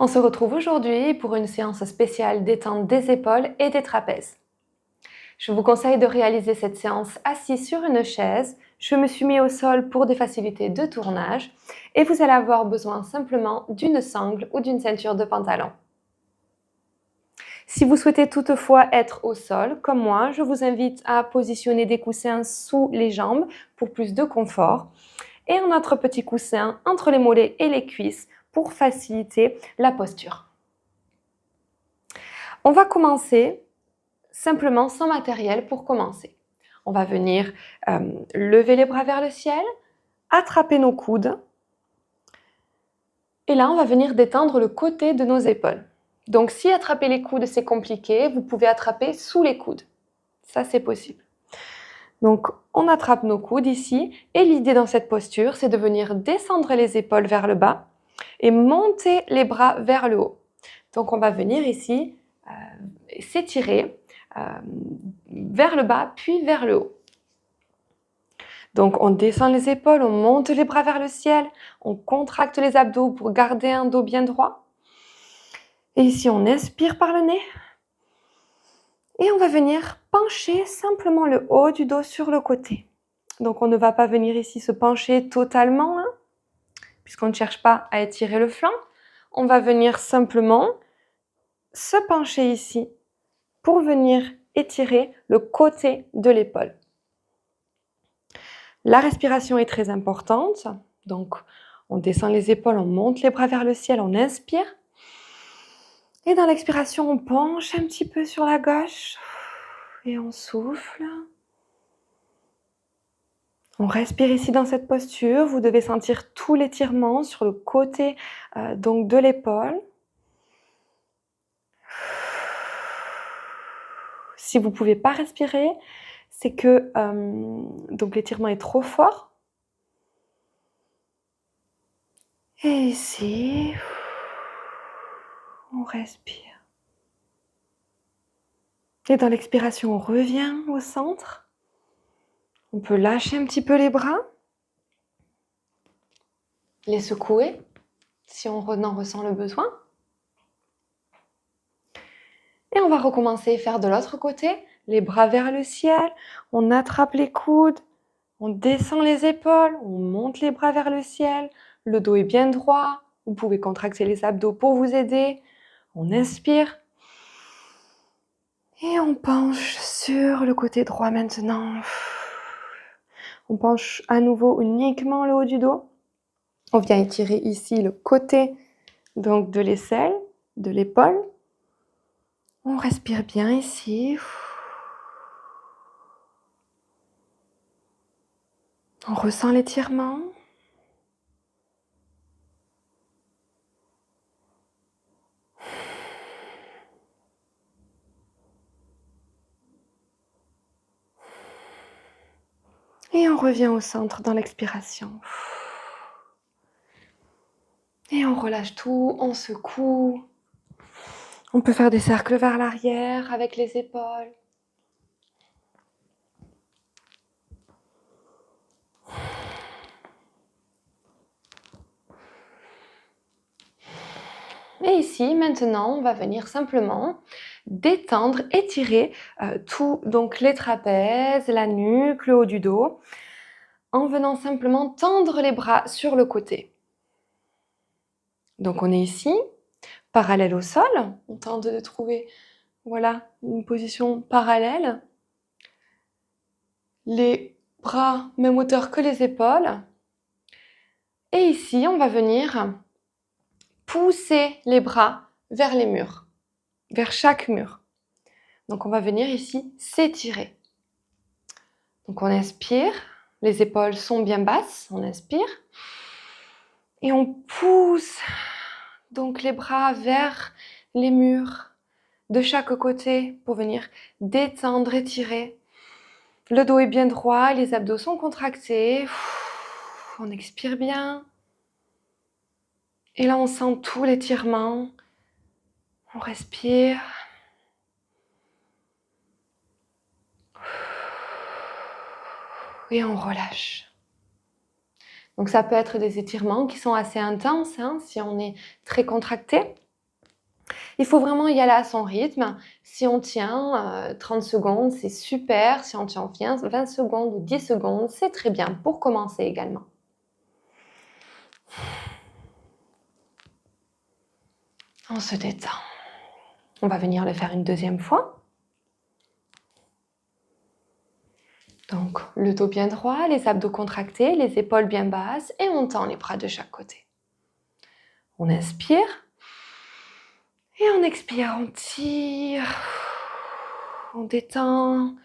On se retrouve aujourd'hui pour une séance spéciale détente des épaules et des trapèzes. Je vous conseille de réaliser cette séance assis sur une chaise. Je me suis mis au sol pour des facilités de tournage et vous allez avoir besoin simplement d'une sangle ou d'une ceinture de pantalon. Si vous souhaitez toutefois être au sol, comme moi, je vous invite à positionner des coussins sous les jambes pour plus de confort et un autre petit coussin entre les mollets et les cuisses pour faciliter la posture. On va commencer simplement sans matériel pour commencer. On va venir lever les bras vers le ciel, attraper nos coudes et là on va venir détendre le côté de nos épaules. Donc si attraper les coudes c'est compliqué, vous pouvez attraper sous les coudes. Ça c'est possible. Donc on attrape nos coudes ici et l'idée dans cette posture c'est de venir descendre les épaules vers le bas et monter les bras vers le haut. Donc on va venir ici s'étirer vers le bas puis vers le haut. Donc on descend les épaules, on monte les bras vers le ciel, on contracte les abdos pour garder un dos bien droit. Et ici on inspire par le nez. Et on va venir pencher simplement le haut du dos sur le côté. Donc on ne va pas venir ici se pencher totalement, puisqu'on ne cherche pas à étirer le flanc. On va venir simplement se pencher ici pour venir étirer le côté de l'épaule. La respiration est très importante, donc on descend les épaules, on monte les bras vers le ciel, on inspire. Et dans l'expiration, on penche un petit peu sur la gauche et on souffle. On respire ici dans cette posture, vous devez sentir tout l'étirement sur le côté donc de l'épaule. Si vous ne pouvez pas respirer, c'est que donc l'étirement est trop fort. Et ici, on respire. Et dans l'expiration, on revient au centre. On peut lâcher un petit peu les bras, les secouer si on en ressent le besoin. Et on va recommencer à faire de l'autre côté, les bras vers le ciel, on attrape les coudes, on descend les épaules, on monte les bras vers le ciel, le dos est bien droit, vous pouvez contracter les abdos pour vous aider, on inspire. Et on penche sur le côté droit maintenant. On penche à nouveau uniquement le haut du dos. On vient étirer ici le côté donc de l'aisselle, de l'épaule. On respire bien ici. On ressent l'étirement. Et on revient au centre dans l'expiration. Et on relâche tout, on secoue. On peut faire des cercles vers l'arrière avec les épaules. Et ici, maintenant, on va venir simplement détendre, étirer tout, donc les trapèzes, la nuque, le haut du dos, en venant simplement tendre les bras sur le côté. Donc on est ici, parallèle au sol, on tente de trouver voilà, une position parallèle. Les bras même hauteur que les épaules. Et ici, on va venir pousser les bras vers les murs, vers chaque mur. Donc on va venir ici s'étirer. Donc on inspire, les épaules sont bien basses, on inspire. Et on pousse donc les bras vers les murs de chaque côté pour venir détendre, étirer. Le dos est bien droit, les abdos sont contractés. On expire bien. Et là, on sent tout l'étirement. On respire. Et on relâche. Donc ça peut être des étirements qui sont assez intenses, si on est très contracté. Il faut vraiment y aller à son rythme. Si on tient 30 secondes, c'est super. Si on tient 20 secondes ou 10 secondes, c'est très bien pour commencer également. On se détend. On va venir le faire une deuxième fois. Donc, le dos bien droit, les abdos contractés, les épaules bien basses et on tend les bras de chaque côté. On inspire et on expire, on tire, on détend,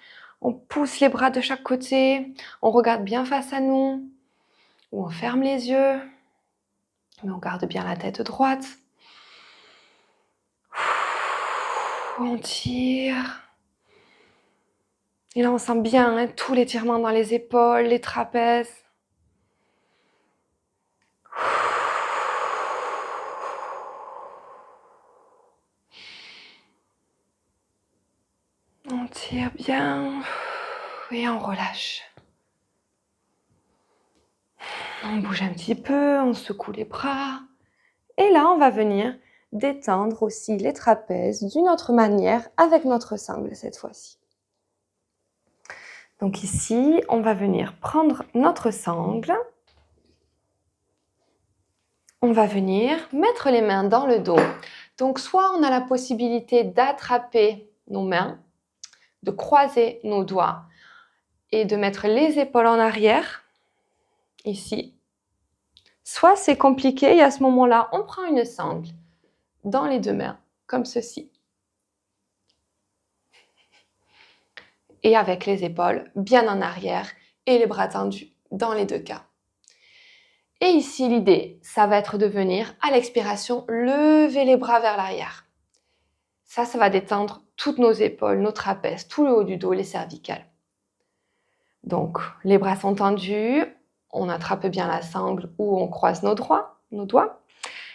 on pousse les bras de chaque côté, on regarde bien face à nous ou on ferme les yeux, mais on garde bien la tête droite. On tire. Et là, on sent bien tout l'étirement dans les épaules, les trapèzes. On tire bien et on relâche. On bouge un petit peu, on secoue les bras. Et là, on va venir détendre aussi les trapèzes d'une autre manière avec notre sangle cette fois-ci. Donc ici, on va venir prendre notre sangle. On va venir mettre les mains dans le dos. Donc soit on a la possibilité d'attraper nos mains, de croiser nos doigts et de mettre les épaules en arrière, ici. Soit c'est compliqué et à ce moment-là, on prend une sangle dans les deux mains, comme ceci. Et avec les épaules bien en arrière et les bras tendus dans les deux cas. Et ici, l'idée, ça va être de venir, à l'expiration, lever les bras vers l'arrière. Ça va détendre toutes nos épaules, nos trapèzes, tout le haut du dos, les cervicales. Donc, les bras sont tendus, on attrape bien la sangle ou on croise nos doigts.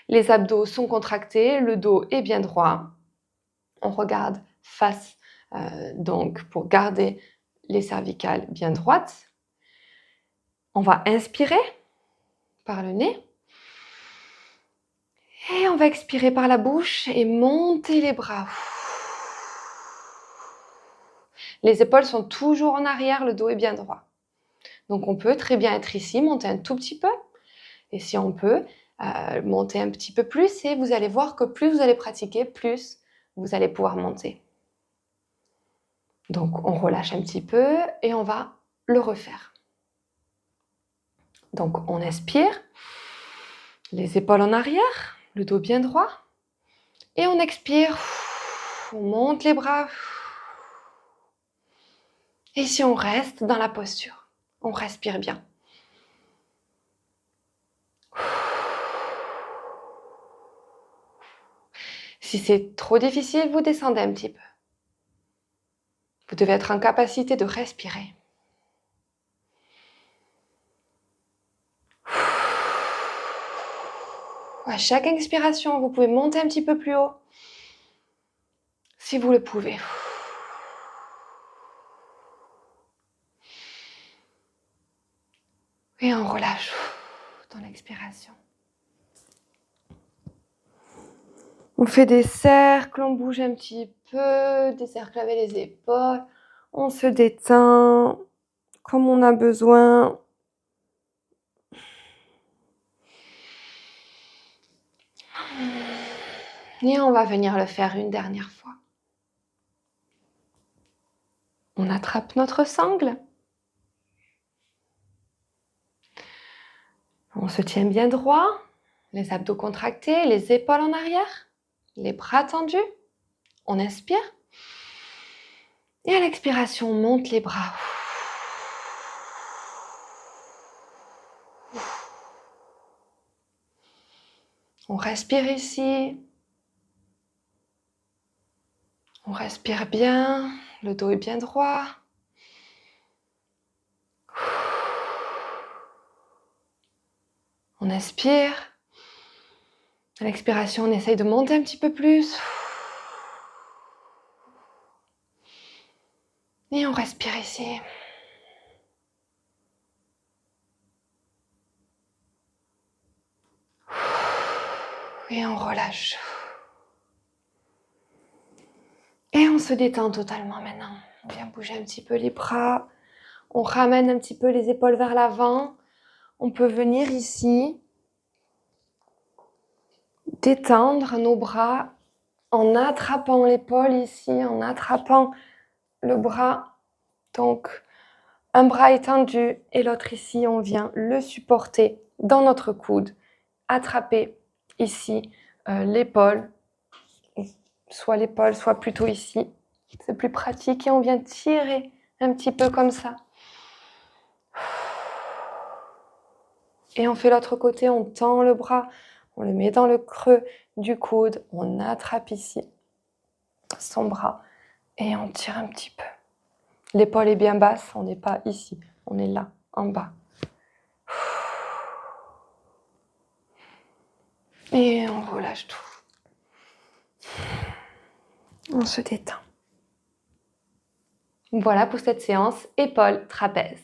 Les abdos sont contractés, le dos est bien droit. On regarde face, donc pour garder les cervicales bien droites. On va inspirer par le nez. Et on va expirer par la bouche et monter les bras. Les épaules sont toujours en arrière, le dos est bien droit. Donc on peut très bien être ici, monter un tout petit peu. Et si on peut, monter un petit peu plus. Et vous allez voir que plus vous allez pratiquer, plus vous allez pouvoir monter. Donc on relâche un petit peu et on va le refaire. Donc on inspire, les épaules en arrière, le dos bien droit. Et on expire, on monte les bras. Et si on reste dans la posture, on respire bien. Si c'est trop difficile, vous descendez un petit peu. Vous devez être en capacité de respirer. À chaque inspiration, vous pouvez monter un petit peu plus haut, si vous le pouvez. Et on relâche dans l'expiration. On fait des cercles, on bouge un petit peu, des cercles avec les épaules. On se détend comme on a besoin. Et on va venir le faire une dernière fois. On attrape notre sangle. On se tient bien droit, les abdos contractés, les épaules en arrière, les bras tendus. On inspire. Et à l'expiration, on monte les bras. On respire ici. On respire bien, le dos est bien droit. On inspire. À l'expiration, on essaye de monter un petit peu plus. Et on respire ici. Et on relâche. on se détend totalement maintenant. On vient bouger un petit peu les bras. On ramène un petit peu les épaules vers l'avant. On peut venir ici détendre nos bras en attrapant l'épaule ici, en attrapant le bras. Donc, un bras étendu et l'autre ici, on vient le supporter dans notre coude. Attraper ici l'épaule, soit plutôt ici. C'est plus pratique et on vient tirer un petit peu comme ça. Et on fait l'autre côté, on tend le bras, on le met dans le creux du coude, on attrape ici son bras et on tire un petit peu. L'épaule est bien basse, on n'est pas ici, on est là, en bas. Et on relâche tout. On se détend. Voilà pour cette séance épaules trapèze.